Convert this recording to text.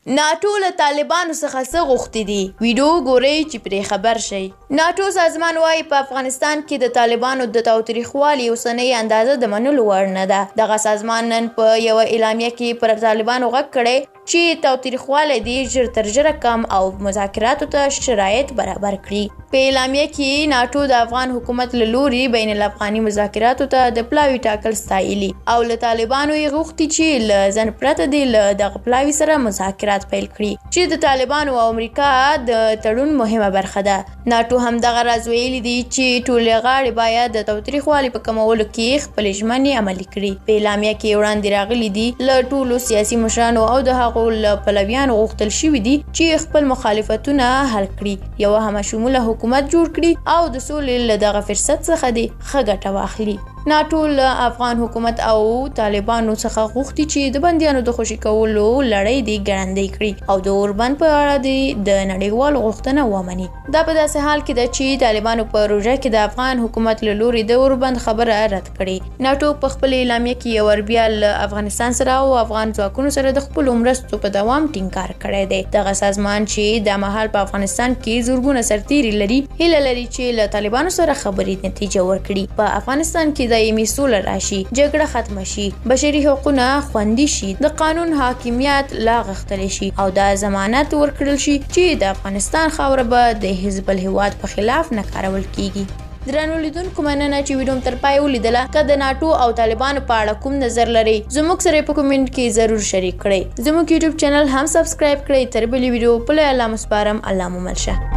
ناټو له طالبانو څخه څه غوښتي دي؟ ویډیو ګورئ چې پرې خبر شئ. ناټو سازمان وایي په افغانستان کې د طالبانو د تاوتریخوالي اوسنۍ اندازه د منلو وړ نه ده. دغه سازمان نن په یوه اعلامیه کې پر طالبانو غږ کړی چې تاوتریخوالی دې ژر تر ژره کم او مذاکراتو ته شرایط برابر کړي. په اعلامیه کې ناټو د افغان حکومت له لوري بین الافغاني مذاکراتو ته د پلاوي ټاکل ستایلي او له طالبانو یې غوښتي چې له ځنډ پرته دې له دغه پلاوي سره مذاکرات پیل کړي چې د طالبانو او امریکا د تړون مهمه برخه ده. ناټو همدغه راز ویلي دي چې ټولې غاړې باید د تاوتریخوالي په کمولو کې خپلې ژمنې عملي کړي. په اعلامیه کې وړاندې راغلي دي له ټولو سیاسي مشرانو او د هغو له پلویانو غوښتل شوي دي چې خپل مخالفتونه حل کړي، یوه همشموله حکومت جوړ کړي او د سولې له دغه فرصت څخه دې ښه ګټه واخلي. ناټو له افغان حکومت او طالبانو څخه غوښتي چې د بندیانو د خوشي کولو لړۍ دې ګړندۍ کړي او د اوربند په اړه دې د نړیوالو غوښتنه ومني. دا په داسې حال کې ده چې طالبانو په روژه کې د افغان حکومت له لوري د اوربند خبره رد کړې. ناټو په خپل اعلامیه کې یو ور بیا له افغانستان سره او افغان ځواکونو سره د خپلو مرستو په دوام ټینګار کړی دی. دغه سازمان چې د مهال په افغانستان کې زرګونه سرتیري لري، هیله لري چې له طالبانو سره خبرې نتیجه ورکړي، په افغانستان کې دایمي سوله راشي، جګړه ختمه شي، بشري حقونه خوندي شي، د قانون حاکمیت لا غښتلی شي او دا ضمانت ورکړل شي چې د افغانستان خاوره به د حزب الهواد په خلاف نه کارول کیږي. درنو لیدونکو مننه چې ویډیو تر پای ولیدله. که د ناټو او طالبانو په اړه کوم نظر لرئ زموږ سره په کومنټ کې ضرور شریک کړئ. زموږ یوټیوب چینل هم سبسکرایب کړئ. تر بلې ویډیو په الله مسپارم. الله مو مل شه.